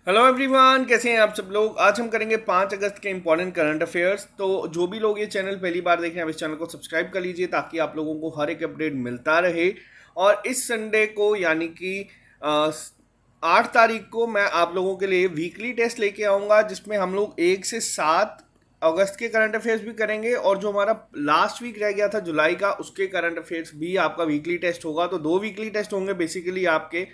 Hello everyone, कैसे हैं आप सब लोग। आज हम करेंगे 5 अगस्त के इंपॉर्टेंट करंट अफेयर्स। तो जो भी लोग ये चैनल पहली बार देख रहे हैं, आप इस चैनल को सब्सक्राइब कर लीजिए ताकि आप लोगों को हर एक अपडेट मिलता रहे। और इस संडे को यानी कि 8 तारीख को मैं आप लोगों के लिए वीकली टेस्ट लेके आऊँगा, जिसमें हम लोग 1 से 7 अगस्त के करंट अफेयर्स भी करेंगे, और जो हमारा लास्ट वीक रह गया था जुलाई का, उसके करंट अफेयर्स भी आपका वीकली टेस्ट होगा। तो 2 वीकली टेस्ट होंगे बेसिकली आपके।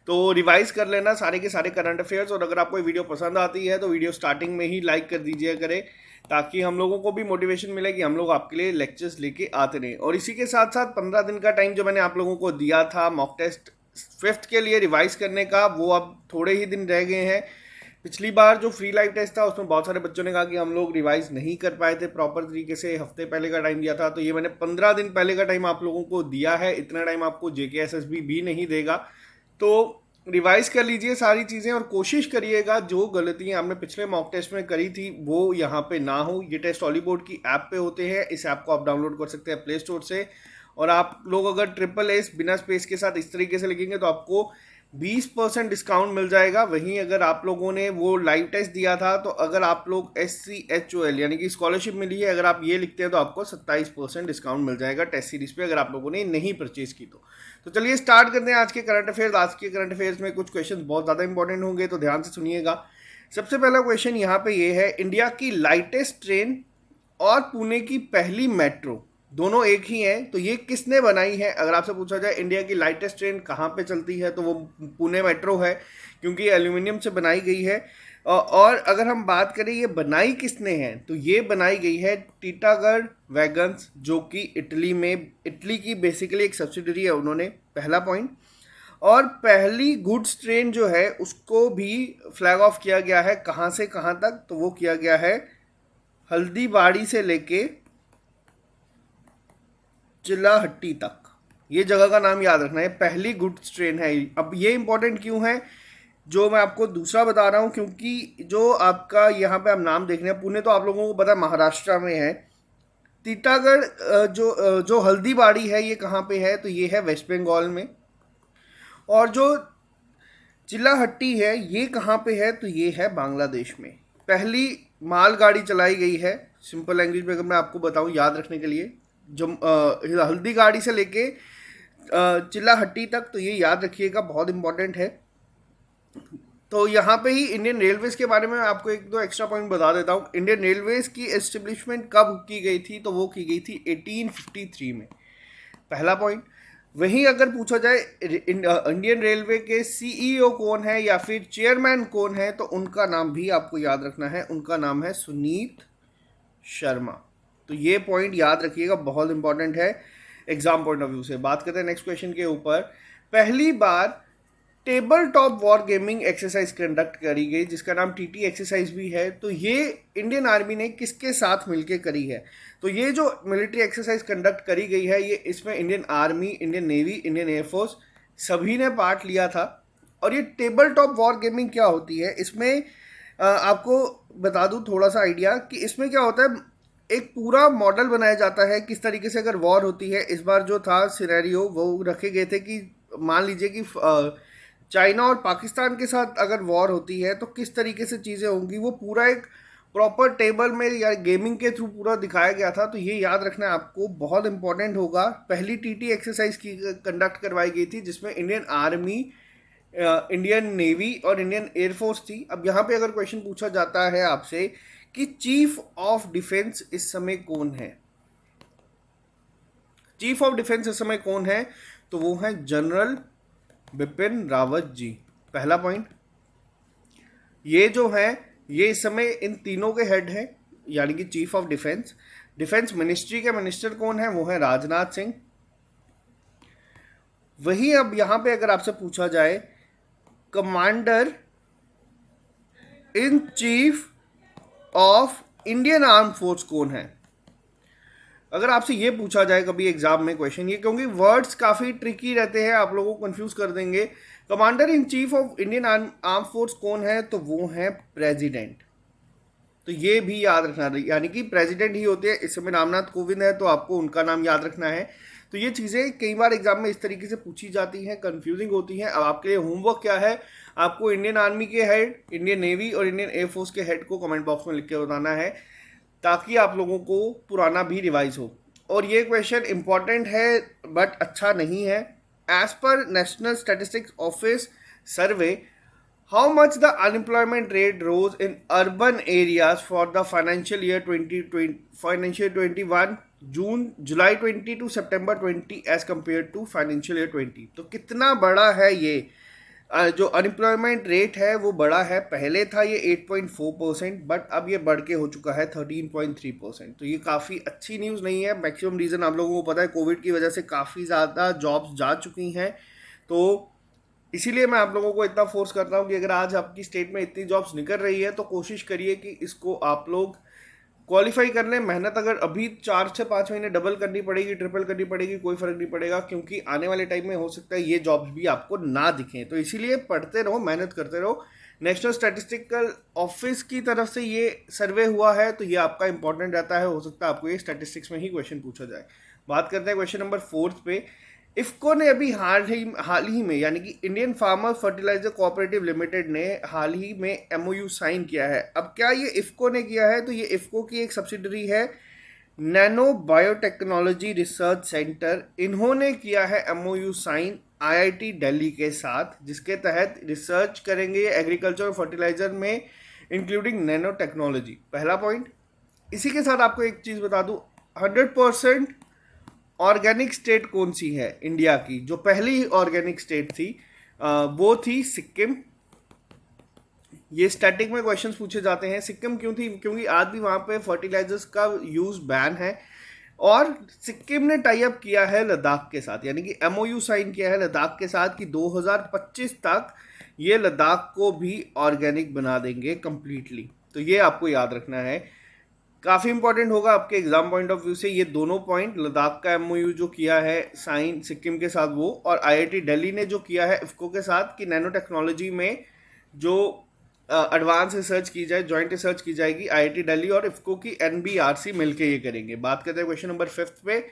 तो रिवाइज कर लेना सारे के सारे करंट अफेयर्स, और अगर आपको ये वीडियो पसंद आती है तो वीडियो स्टार्टिंग में ही लाइक कर दीजिए करें, ताकि हम लोगों को भी मोटिवेशन मिले कि हम लोग आपके लिए लेक्चर्स लेके आते रहें। और इसी के साथ साथ 15 दिन का टाइम जो मैंने आप लोगों को दिया था मॉक टेस्ट 5th के लिए रिवाइज करने का, वो अब थोड़े ही दिन रह गए हैं। पिछली बार जो फ्री लाइव टेस्ट था उसमें बहुत सारे बच्चों ने कहा कि हम लोग रिवाइज नहीं कर पाए थे प्रॉपर तरीके से, हफ्ते पहले का टाइम दिया था। तो ये मैंने 15 दिन पहले का टाइम आप लोगों को दिया है, इतना टाइम आपको जेकेएसएसबी भी नहीं देगा। तो रिवाइज कर लीजिए सारी चीज़ें, और कोशिश करिएगा जो गलतियां आपने पिछले मॉक टेस्ट में करी थी वो यहाँ पे ना हो। ये टेस्ट ऑलीबोर्ड की ऐप पे होते हैं, इस ऐप को आप डाउनलोड कर सकते हैं प्ले स्टोर से। और आप लोग अगर ट्रिपल एस बिना स्पेस के साथ इस तरीके से लिखेंगे तो आपको 20% डिस्काउंट मिल जाएगा। वहीं अगर आप लोगों ने वो लाइव टेस्ट दिया था, तो अगर आप लोग SCHOL यानी कि स्कॉलरशिप मिली है, अगर आप ये लिखते हैं तो आपको 27% डिस्काउंट मिल जाएगा टेस्ट सीरीज पे, अगर आप लोगों ने नहीं परचेज की तो चलिए स्टार्ट करते हैं आज के करंट अफेयर्स। आज के करंट अफेयर्स में कुछ क्वेश्चन बहुत ज़्यादा इंपॉर्टेंट होंगे, तो ध्यान से सुनिएगा। सबसे पहला क्वेश्चन यहाँ पे ये है, इंडिया की लाइटेस्ट ट्रेन और पुणे की पहली मेट्रो दोनों एक ही हैं, तो ये किसने बनाई है। अगर आपसे पूछा जाए इंडिया की लाइटेस्ट ट्रेन कहाँ पे चलती है, तो वो पुणे मेट्रो है, क्योंकि एल्यूमिनियम से बनाई गई है। और अगर हम बात करें ये बनाई किसने है, तो ये बनाई गई है टीटागढ़ वैगन्स, जो कि इटली की बेसिकली एक सब्सिडरी है उन्होंने, पहला पॉइंट। और पहली गुड्स ट्रेन जो है उसको भी फ्लैग ऑफ किया गया है, कहाँ से कहाँ तक, तो वो किया गया है हल्दीबाड़ी से लेके चिल्लाहट्टी तक। ये जगह का नाम याद रखना है, पहली गुड्स ट्रेन है। अब ये इंपॉर्टेंट क्यों है, जो मैं आपको दूसरा बता रहा हूँ, क्योंकि जो आपका यहाँ पे आप नाम देख रहे हैं पुणे, तो आप लोगों को पता है महाराष्ट्र में है। टीटागढ़ जो हल्दीबाड़ी है ये कहाँ पे है, तो ये है वेस्ट बंगाल में। और जो चिल्लाहट्टी है ये कहाँ पे है, तो ये है बांग्लादेश में। पहली मालगाड़ी चलाई गई है, सिंपल लैंग्वेज में अगर मैं आपको बताऊँ याद रखने के लिए, जो हल्दी गाड़ी से लेके चिल्लाहट्टी तक, तो ये याद रखिएगा, बहुत इंपॉर्टेंट है। तो यहाँ पे ही इंडियन रेलवेज के बारे में आपको एक दो एक्स्ट्रा पॉइंट बता देता हूँ। इंडियन रेलवेज की एस्टेब्लिशमेंट कब की गई थी, तो वो की गई थी 1853 में, पहला पॉइंट। वहीं अगर पूछा जाए इंडियन रेलवे के CEO कौन है या फिर चेयरमैन कौन है, तो उनका नाम भी आपको याद रखना है, उनका नाम है सुनीत शर्मा। तो ये पॉइंट याद रखिएगा, बहुत इंपॉर्टेंट है एग्जाम पॉइंट ऑफ व्यू से। बात करते हैं नेक्स्ट क्वेश्चन के ऊपर। पहली बार table top war gaming exercise conduct करी गई, जिसका नाम TT एक्सरसाइज भी है। तो ये इंडियन आर्मी ने किसके साथ मिलकर करी है, तो ये जो मिलिट्री एक्सरसाइज कंडक्ट करी गई है, ये इसमें Indian army, Indian navy, Indian air force सभी ने पार्ट लिया था। और ये टेबल टॉप वॉर गेमिंग क्या होती है, इसमें आपको बता दूं थोड़ा सा आइडिया कि इसमें क्या होता है। एक पूरा मॉडल बनाया जाता है किस तरीके से अगर वॉर होती है। इस बार जो था सिनेरियो वो रखे गए थे कि मान लीजिए कि चाइना और पाकिस्तान के साथ अगर वॉर होती है तो किस तरीके से चीज़ें होंगी, वो पूरा एक प्रॉपर टेबल में या गेमिंग के थ्रू पूरा दिखाया गया था। तो ये याद रखना आपको, बहुत इंपॉर्टेंट होगा। पहली TT एक्सरसाइज की कंडक्ट करवाई गई थी, जिसमें इंडियन आर्मी, इंडियन नेवी और इंडियन एयरफोर्स थी। अब यहाँ पे अगर क्वेश्चन पूछा जाता है आपसे कि चीफ ऑफ डिफेंस इस समय कौन है, चीफ ऑफ डिफेंस इस समय कौन है, तो वो है जनरल बिपिन रावत जी, पहला पॉइंट। ये जो है ये इस समय इन तीनों के हेड हैं, यानी कि chief of defence. Defence ministry के मिनिस्टर कौन है, वो है राजनाथ सिंह। वही अब यहाँ पे अगर आपसे पूछा जाए commander in chief of Indian arm force कौन है, अगर आपसे ये पूछा जाए कभी एग्जाम में क्वेश्चन, ये क्योंकि वर्ड्स काफ़ी ट्रिकी रहते हैं, आप लोगों को कंफ्यूज कर देंगे। Commander in chief of Indian arm force कौन है, तो वो है प्रेसिडेंट। तो ये भी याद रखना, यानी कि प्रेसिडेंट ही होते हैं। इस समय रामनाथ कोविंद है तो आपको उनका नाम याद रखना है। तो ये चीज़ें कई बार एग्जाम में इस तरीके से पूछी जाती हैं, कंफ्यूजिंग होती हैं। अब आपके लिए होमवर्क क्या है, आपको इंडियन आर्मी के हेड, इंडियन नेवी और इंडियन एयरफोर्स के हेड को कमेंट बॉक्स में लिख के बताना है, ताकि आप लोगों को पुराना भी रिवाइज हो। और ये क्वेश्चन इंपॉर्टेंट है बट अच्छा नहीं है। As per national statistics office survey, how much the unemployment rate rose in urban areas for the financial year 2021 July 20 to September 20 as compared to financial year 20। तो कितना बड़ा है ये जो अनएम्प्लॉयमेंट रेट है वो बड़ा है। पहले था ये 8.4%, बट अब ये बढ़ के हो चुका है 13.3%। तो ये काफ़ी अच्छी न्यूज़ नहीं है। मैक्सिमम रीज़न आप लोगों को पता है, कोविड की वजह से काफ़ी ज़्यादा जॉब्स जा चुकी हैं। तो इसीलिए मैं आप लोगों को इतना फोर्स करता हूँ कि अगर आज आपकी स्टेट में इतनी जॉब्स निकल रही है तो कोशिश करिए कि इसको आप लोग क्वालिफाई कर लें। मेहनत अगर अभी 4 से 5 महीने डबल करनी पड़ेगी, ट्रिपल करनी पड़ेगी, कोई फर्क नहीं पड़ेगा, क्योंकि आने वाले टाइम में हो सकता है ये जॉब्स भी आपको ना दिखें। तो इसीलिए पढ़ते रहो, मेहनत करते रहो। नेशनल स्टैटिस्टिकल ऑफिस की तरफ से ये सर्वे हुआ है, तो ये आपका इंपॉर्टेंट रहता है। हो सकता है आपको ये स्टैटिस्टिक्स में ही क्वेश्चन पूछा जाए। बात करते हैं क्वेश्चन नंबर 4 पे। इफ्को ने अभी हाल ही में, यानी कि Indian farmer fertiliser cooperative limited ने हाल ही में एमओयू साइन किया है। अब क्या ये इफ्को ने किया है, तो ये इफ्को की एक सब्सिडरी है, नैनो बायोटेक्नोलॉजी रिसर्च सेंटर। इन्होंने किया है एमओयू साइन आईआईटी दिल्ली के साथ, जिसके तहत रिसर्च करेंगे एग्रीकल्चर और फर्टिलाइजर में, इंक्लूडिंग नैनो टेक्नोलॉजी। पहला पॉइंट। इसी के साथ आपको एक चीज़ बता दूं, 100% ऑर्गेनिक स्टेट कौन सी है इंडिया की? जो पहली ऑर्गेनिक स्टेट थी वो थी सिक्किम। ये स्टैटिक में क्वेश्चंस पूछे जाते हैं। सिक्किम क्यों थी? क्योंकि आज भी वहाँ पे फर्टिलाइजर्स का यूज़ बैन है, और सिक्किम ने टाई अप किया है लद्दाख के साथ, यानी कि एमओयू साइन किया है लद्दाख के साथ कि 2025 तक ये लद्दाख को भी ऑर्गेनिक बना देंगे कंप्लीटली। तो ये आपको याद रखना है, काफ़ी इंपॉर्टेंट होगा आपके एग्जाम पॉइंट ऑफ व्यू से ये दोनों पॉइंट। लद्दाख का एमओयू जो किया है साइन सिक्किम के साथ वो, और आईआईटी दिल्ली ने जो किया है इफ्को के साथ कि नैनो टेक्नोलॉजी में जो एडवांस रिसर्च की जाए, जॉइंट रिसर्च की जाएगी, आईआईटी दिल्ली और इफ्को की एनबीआरसी मिलके ये करेंगे। बात करते हैं क्वेश्चन नंबर 5 पे।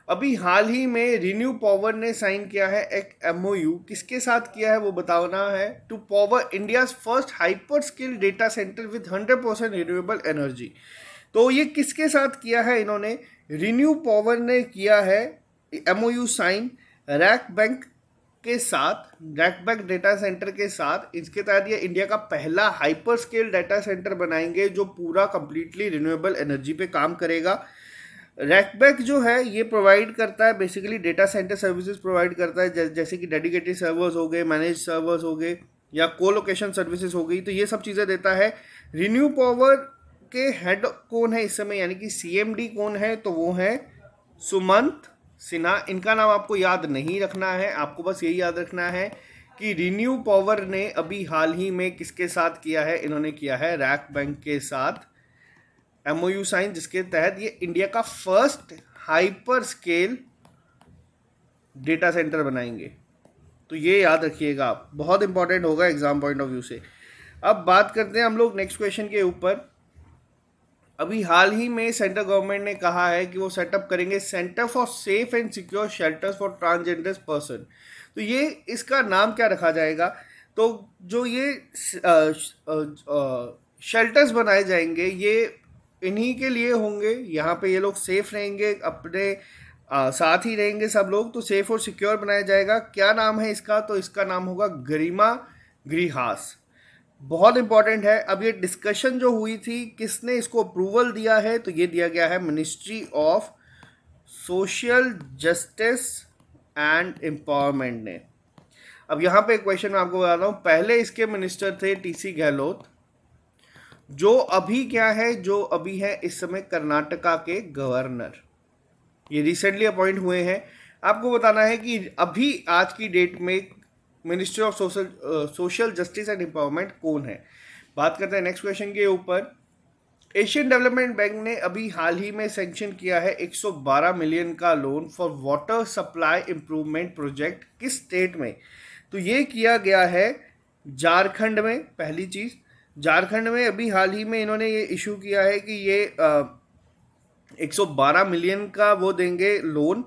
अभी हाल ही में रिन्यू पावर ने साइन किया है एक एमओयू, किसके साथ किया है वो बताना है, to power India's first hyperscale data centre with 100% renewable energy. तो ये किसके साथ किया है इन्होंने? रिन्यू पावर ने किया है एमओयू साइन रैक बैंक के साथ, रैक बैंक डेटा सेंटर के साथ। इसके तहत ये इंडिया का पहला हाइपर स्केल डेटा सेंटर बनाएंगे जो पूरा कंप्लीटली रिन्यूएबल एनर्जी पे काम करेगा। रैकबैक जो है ये प्रोवाइड करता है basically data centre services provide करता है, जैसे कि डेडिकेटेड सर्वर्स हो गए, मैनेज सर्वर्स हो गए, या कोलोकेशन सर्विसेज हो गई। तो ये सब चीज़ें देता है। रिन्यू पावर के हेड कौन है इस समय, यानी कि सीएमडी कौन है? तो वो है सुमंत सिन्हा। इनका नाम आपको याद नहीं रखना है, आपको बस यही याद रखना है कि रिन्यू पावर ने अभी हाल ही में किसके साथ किया है? इन्होंने किया है रैक बैंक के साथ एमओयू साइन, जिसके तहत ये इंडिया का first hyper scale data centre बनाएंगे। तो ये याद रखिएगा आप, बहुत इंपॉर्टेंट होगा एग्जाम पॉइंट ऑफ व्यू से। अब बात करते हैं हम लोग नेक्स्ट क्वेश्चन के ऊपर। अभी हाल ही में सेंट्रल गवर्नमेंट ने कहा है कि वो सेटअप करेंगे centre for safe and secure shelters for transgender person. तो ये इसका नाम क्या रखा जाएगा? तो जो ये शेल्टर्स बनाए जाएंगे ये इन्हीं के लिए होंगे। यहाँ पे ये लोग सेफ रहेंगे, अपने साथ ही रहेंगे सब लोग, तो सेफ और सिक्योर बनाया जाएगा। क्या नाम है इसका? तो इसका नाम होगा गरिमा गृहास। बहुत इंपॉर्टेंट है। अब ये डिस्कशन जो हुई थी, किसने इसको अप्रूवल दिया है? तो ये दिया गया है ministry of social justice and empowerment ने। अब यहाँ पे क्वेश्चन मैं आपको बता रहा हूँ, पहले इसके मिनिस्टर थे टीसी गहलोत, जो अभी क्या है, जो अभी है इस समय कर्नाटका के गवर्नर। ये रिसेंटली अपॉइंट हुए हैं। आपको बताना है कि अभी आज की डेट में ministry of social justice and empowerment कौन है। बात करते हैं नेक्स्ट क्वेश्चन के ऊपर। एशियन डेवलपमेंट बैंक ने अभी हाल ही में सेंक्शन किया है 112 मिलियन का loan for water supply improvement project. किस स्टेट में? तो ये किया गया है झारखंड में। पहली चीज़, झारखंड में अभी हाल ही में इन्होंने ये इशू किया है कि ये 112 मिलियन का वो देंगे लोन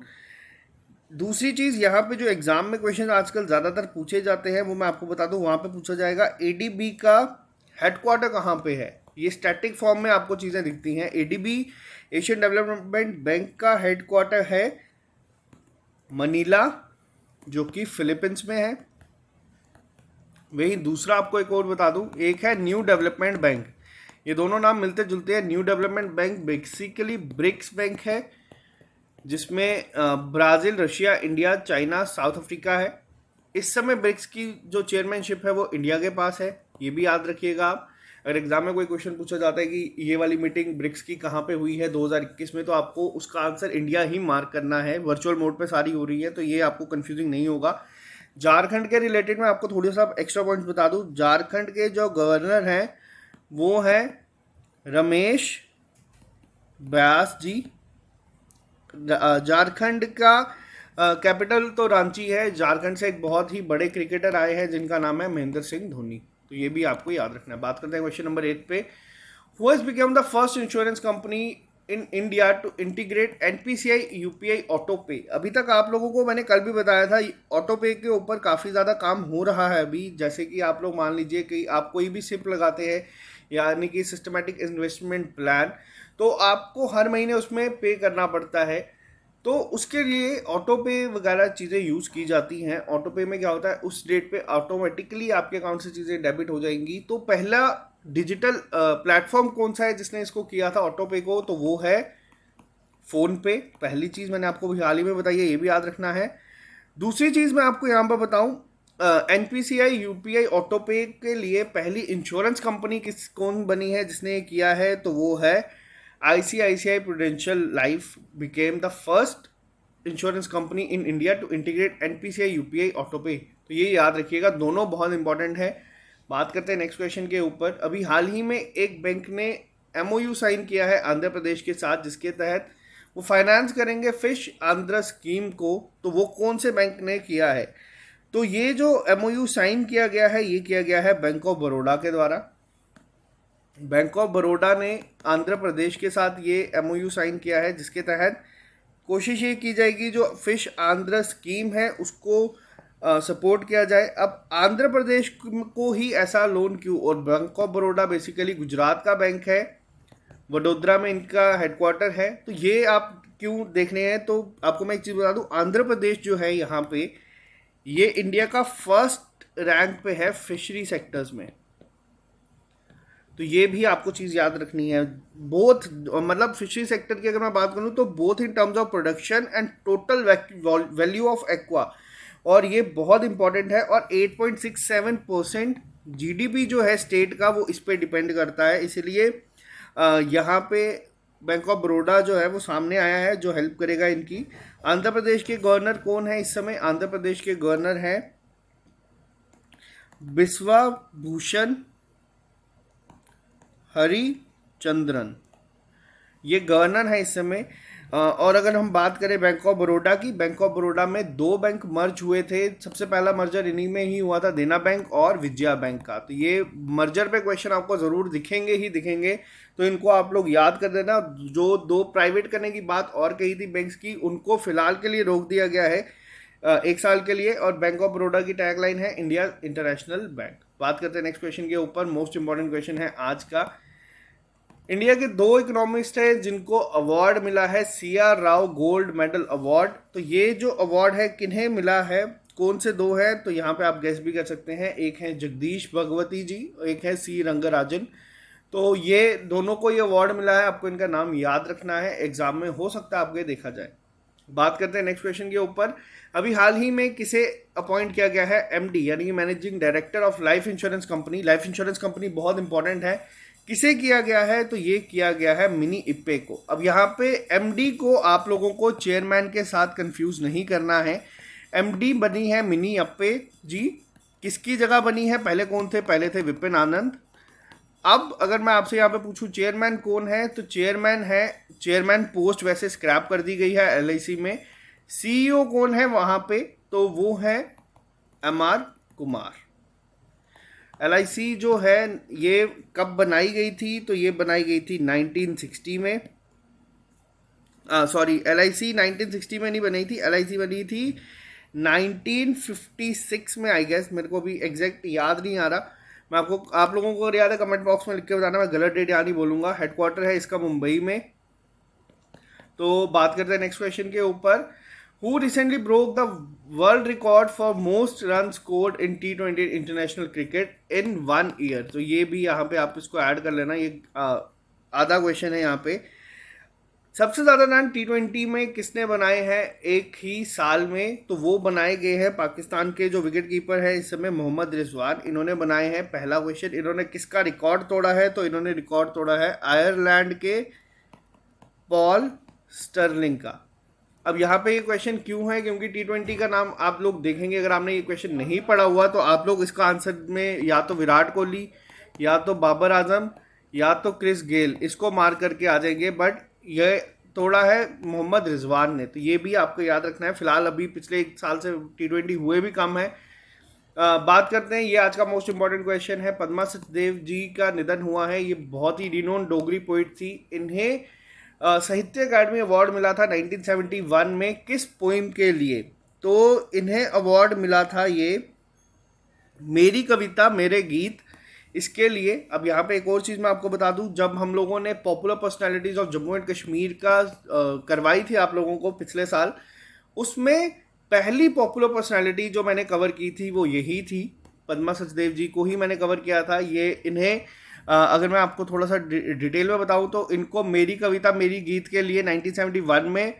दूसरी चीज़ यहाँ पे जो एग्जाम में क्वेश्चन आजकल ज़्यादातर पूछे जाते हैं वो मैं आपको बता दूँ, वहाँ पे पूछा जाएगा एडीबी का हेडक्वार्टर कहाँ पे है। ये स्टैटिक फॉर्म में आपको चीज़ें दिखती हैं। एडीबी एशियन डेवलपमेंट बैंक का हेडक्वार्टर है मनीला, जो कि फिलीपींस में है। वही दूसरा आपको एक और बता दूं, एक है न्यू डेवलपमेंट बैंक। ये दोनों नाम मिलते जुलते हैं। New development bank basically BRICS bank है, जिसमें Brazil, Russia, India, China, South Africa है। इस समय ब्रिक्स की जो चेयरमैनशिप है वो इंडिया के पास है, ये भी याद रखिएगा आप। अगर एग्जाम में कोई क्वेश्चन पूछा जाता है कि ये वाली मीटिंग ब्रिक्स की कहाँ पे हुई है 2021 में, तो आपको उसका आंसर इंडिया ही मार्क करना है। वर्चुअल मोड पे सारी हो रही है, तो ये आपको कंफ्यूजिंग नहीं होगा। झारखंड के रिलेटेड मैं आपको थोड़ी सा एक्स्ट्रा पॉइंट्स बता दूं। झारखंड के जो गवर्नर हैं वो हैं रमेश व्यास जी। झारखंड का कैपिटल तो रांची है। झारखंड से एक बहुत ही बड़े क्रिकेटर आए हैं जिनका नाम है महेंद्र सिंह धोनी, तो ये भी आपको याद रखना है। बात करते हैं क्वेश्चन नंबर 8 पे। Who has become the first insurance company in India to integrate NPCI UPI auto pay. अभी तक आप लोगों को मैंने कल भी बताया था, ऑटो पे के ऊपर काफ़ी ज़्यादा काम हो रहा है अभी। जैसे कि आप लोग मान लीजिए कि आप कोई भी सिप लगाते हैं, यानी कि सिस्टमैटिक इन्वेस्टमेंट प्लान, तो आपको हर महीने उसमें पे करना पड़ता है। तो उसके लिए ऑटो पे वगैरह चीज़ें यूज़ की जाती हैं। ऑटो पे में क्या होता है, उस डेट पे ऑटोमेटिकली आपके अकाउंट से चीज़ें डेबिट हो जाएंगी। तो पहला डिजिटल प्लेटफॉर्म कौन सा है जिसने इसको किया था ऑटो पे को, तो वो है फ़ोन पे। पहली चीज़ मैंने आपको हाल ही में बताई है, ये भी याद रखना है। दूसरी चीज़ मैं आपको यहाँ पर बताऊँ, एनपीसीआई यूपीआई ऑटो पे के लिए पहली इंश्योरेंस कंपनी कौन बनी है जिसने ये किया है, तो वो है ICICI Prudential Life became the first insurance company in India to integrate NPCI UPI auto pay. तो ये याद रखिएगा, दोनों बहुत इंपॉर्टेंट है। बात करते हैं नेक्स्ट क्वेश्चन के ऊपर। अभी हाल ही में एक बैंक ने MOU साइन किया है आंध्र प्रदेश के साथ, जिसके तहत वो फाइनेंस करेंगे फिश आंध्र स्कीम को। तो वो कौन से बैंक ने किया है, तो ये जो MOU साइन किया गया है ये किया गया है बैंक ऑफ बड़ौदा के द्वारा। बैंक ऑफ बड़ौदा ने आंध्र प्रदेश के साथ ये MOU साइन किया है, जिसके तहत कोशिश ये की जाएगी जो फिश आंध्र स्कीम है उसको सपोर्ट किया जाए। अब आंध्र प्रदेश को ही ऐसा लोन क्यों, और bank of Baroda basically Gujarat का बैंक है, वडोदरा में इनका हेडक्वार्टर है, तो ये आप क्यों देखने हैं। तो आपको मैं एक चीज़ बता दूं, आंध्र प्रदेश जो है यहाँ पे ये इंडिया का फर्स्ट रैंक पे है फिशरी सेक्टर्स में। तो ये भी आपको चीज़ याद रखनी है। बोथ मतलब फिशरी सेक्टर की अगर मैं बात करूँ तो both in terms of production and total value of aqua, और ये बहुत इंपॉर्टेंट है। और 8.67% GDP जो है स्टेट का वो इस पर डिपेंड करता है। इसलिए यहाँ पे बैंक ऑफ बड़ौदा जो है वो सामने आया है जो हेल्प करेगा इनकी। आंध्र प्रदेश के गवर्नर कौन है इस समय, आंध्र प्रदेश के गवर्नर हैं बिस्वा भूषण हरिचंद्रन, ये गवर्नर है इस समय। और अगर हम बात करें बैंक ऑफ बड़ौदा की, बैंक ऑफ बड़ौदा में दो बैंक मर्ज हुए थे। सबसे पहला मर्जर इन्हीं में ही हुआ था, देना बैंक और विजया बैंक का। तो ये मर्जर पे क्वेश्चन आपको ज़रूर दिखेंगे ही दिखेंगे, तो इनको आप लोग याद कर देना। जो दो प्राइवेट करने की बात और कही थी बैंक्स की, उनको फिलहाल के लिए रोक दिया गया है 1 साल के लिए। और बैंक ऑफ बड़ौदा की टैगलाइन है इंडिया इंटरनेशनल बैंक। बात करते हैं नेक्स्ट क्वेश्चन के ऊपर। मोस्ट इंपॉर्टेंट क्वेश्चन है आज का। इंडिया के दो इकोनॉमिस्ट हैं जिनको अवार्ड मिला है CR Rao gold medal award. तो ये जो अवार्ड है किन्हें मिला है, कौन से दो हैं, तो यहाँ पे आप गेस भी कर सकते हैं। एक है जगदीश भगवती जी, एक है C रंगराजन। तो ये दोनों को ये अवार्ड मिला है, आपको इनका नाम याद रखना है, एग्जाम में हो सकता है आपके देखा जाए। बात करते हैं नेक्स्ट क्वेश्चन के ऊपर। अभी हाल ही में किसे अपॉइंट किया गया है MD यानी कि managing director of life insurance company. Life insurance company बहुत इंपॉर्टेंट है, किसे किया गया है, तो ये किया गया है मिनी इप्पे को। अब यहाँ पे MD को आप लोगों को चेयरमैन के साथ कंफ्यूज नहीं करना है। MD बनी है मिनी अप्पे जी। किसकी जगह बनी है, पहले कौन थे, पहले थे विपिन आनंद। अब अगर मैं आपसे यहाँ पे पूछूं चेयरमैन कौन है, तो चेयरमैन है, चेयरमैन पोस्ट वैसे स्क्रैप कर दी गई है LIC में। CEO कौन है वहाँ पे, तो वो है MR कुमार। LIC जो है ये कब बनाई गई थी, तो ये बनाई गई थी 1960 में। सॉरी, LIC 1960 में नहीं बनी थी, LIC बनी थी 1956 में आई गेस, मेरे को भी एग्जैक्ट याद नहीं आ रहा। मैं आपको, आप लोगों को याद है कमेंट बॉक्स में लिख के बताना, मैं गलत डेट याद नहीं बोलूँगा। हेडक्वार्टर है इसका मुंबई में। तो बात करते हैं नेक्स्ट क्वेश्चन के ऊपर। Who recently broke the world record for most run scored in T20 international cricket in 1 year. तो ये भी यहाँ पे आप इसको ऐड कर लेना, ये आधा क्वेश्चन है यहाँ पे। सबसे ज़्यादा रन T20 में किसने बनाए हैं एक ही साल में? तो वो बनाए गए हैं पाकिस्तान के जो विकेट कीपर है इस समय, मोहम्मद रिजवान, इन्होंने बनाए हैं। पहला क्वेश्चन, इन्होंने किसका रिकॉर्ड तोड़ा है? तो इन्होंने रिकॉर्ड तोड़ा है आयरलैंड के पॉल स्टर्लिंग का। अब यहाँ पे ये क्वेश्चन क्यों है? क्योंकि T20 का नाम आप लोग देखेंगे, अगर आपने ये क्वेश्चन नहीं पढ़ा हुआ तो आप लोग इसका आंसर में या तो विराट कोहली, या तो बाबर आजम, या तो क्रिस गेल, इसको मार करके आ जाएंगे। बट ये तोड़ा है मोहम्मद रिजवान ने, तो ये भी आपको याद रखना है। फिलहाल अभी पिछले 1 साल से T20 हुए भी कम है। बात करते हैं, ये आज का मोस्ट इंपॉर्टेंट क्वेश्चन है। पद्मा सचदेव जी का निधन हुआ है। ये बहुत ही रिनोन डोगरी पोइट थी। इन्हें साहित्य अकादमी अवार्ड मिला था 1971 में, किस पोइम के लिए? तो इन्हें अवार्ड मिला था ये मेरी कविता मेरे गीत, इसके लिए। अब यहाँ पे एक और चीज़ मैं आपको बता दूँ, जब हम लोगों ने popular personalities of Jammu and Kashmir का करवाई थी आप लोगों को पिछले साल, उसमें पहली पॉपुलर पर्सनालिटी जो मैंने कवर की थी वो यही थी, पद्मा सचदेव जी को ही मैंने कवर किया था। ये इन्हें अगर मैं आपको थोड़ा सा डिटेल में बताऊं तो इनको मेरी कविता मेरी गीत के लिए 1971 में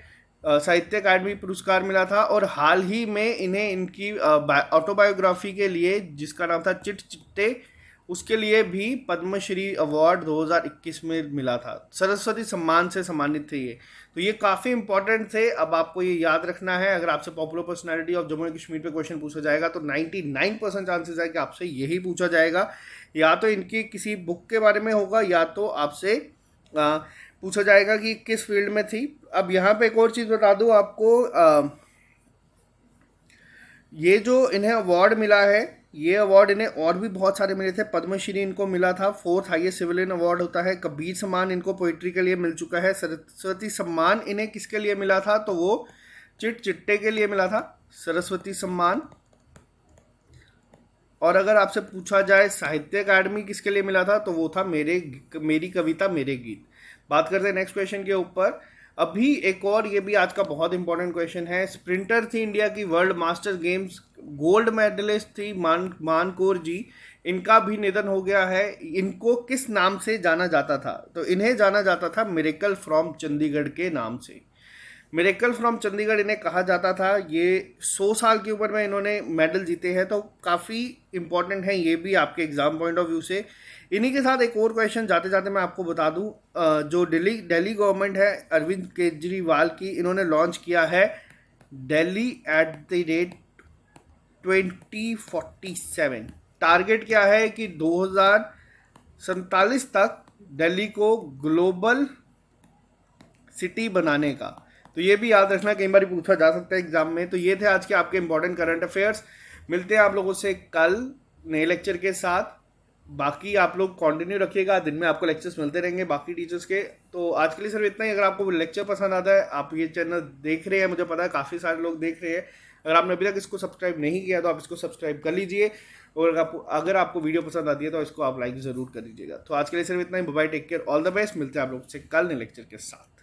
साहित्य अकादमी पुरस्कार मिला था, और हाल ही में इन्हें इनकी ऑटोबायोग्राफी के लिए जिसका नाम था चिट चिट्टे, उसके लिए भी पद्मश्री अवार्ड 2021 में मिला था। सरस्वती सम्मान से सम्मानित थे ये। तो ये काफ़ी इंपॉर्टेंट थे। अब आपको ये याद रखना है, अगर आपसे popular personality of Jammu and Kashmir पे क्वेश्चन पूछा जाएगा तो 99% चांसेस है कि आपसे यही पूछा जाएगा। या तो इनकी किसी बुक के बारे में होगा, या तो आपसे पूछा जाएगा कि किस फील्ड में थी। अब यहाँ पे एक और चीज़ बता दूँ आपको, ये जो इन्हें अवार्ड मिला है, ये अवार्ड इन्हें और भी बहुत सारे मिले थे। पद्मश्री इनको मिला था, 4th हाईएस्ट सिविलियन अवार्ड होता है। कबीर सम्मान इनको पोइट्री के लिए मिल चुका है। सरस्वती सम्मान इन्हें किसके लिए मिला था? तो वो चिट चिट्टे के लिए मिला था सरस्वती सम्मान। और अगर आपसे पूछा जाए साहित्य अकादमी किसके लिए मिला था, तो वो था मेरी कविता मेरे गीत। बात करते हैं नेक्स्ट क्वेश्चन के ऊपर। अभी एक और, ये भी आज का बहुत इंपॉर्टेंट क्वेश्चन है। स्प्रिंटर थी इंडिया की world master games, gold medallist थी मान कौर जी, इनका भी निधन हो गया है। इनको किस नाम से जाना जाता था? तो इन्हें जाना जाता था मिरेकल फ्रॉम चंडीगढ़ के नाम से। मिरेकल फ्रॉम चंडीगढ़ इन्हें कहा जाता था। ये 100 साल की उम्र में इन्होंने मेडल जीते हैं, तो काफ़ी इंपॉर्टेंट है ये भी आपके एग्जाम पॉइंट ऑफ व्यू से। इन्हीं के साथ एक और क्वेश्चन जाते जाते मैं आपको बता दूं, जो दिल्ली गवर्नमेंट है अरविंद केजरीवाल की, इन्होंने लॉन्च किया है दिल्ली @ 2047। टारगेट क्या है कि 2047 तक दिल्ली को ग्लोबल सिटी बनाने का। तो ये भी याद रखना, कई बार पूछा जा सकता है एग्जाम में। तो ये थे आज के आपके इंपॉर्टेंट करंट अफेयर्स। मिलते हैं आप लोगों से कल नए लेक्चर के साथ। बाकी आप लोग कंटिन्यू रखिएगा, दिन में आपको लेक्चर्स मिलते रहेंगे बाकी टीचर्स के। तो आज के लिए सिर्फ इतना ही। अगर आपको लेक्चर पसंद आता है, आप ये चैनल देख रहे हैं, मुझे पता है काफ़ी सारे लोग देख रहे हैं, अगर आपने अभी तक इसको सब्सक्राइब नहीं किया तो आप इसको सब्सक्राइब कर लीजिए। और अगर आपको वीडियो पसंद आती है तो इसको आप लाइक ज़रूर कर दीजिएगा। तो आज के लिए सिर्फ इतना ही। Bye, take care, all the best. मिलते हैं आप लोग से कल नए लेक्चर के साथ।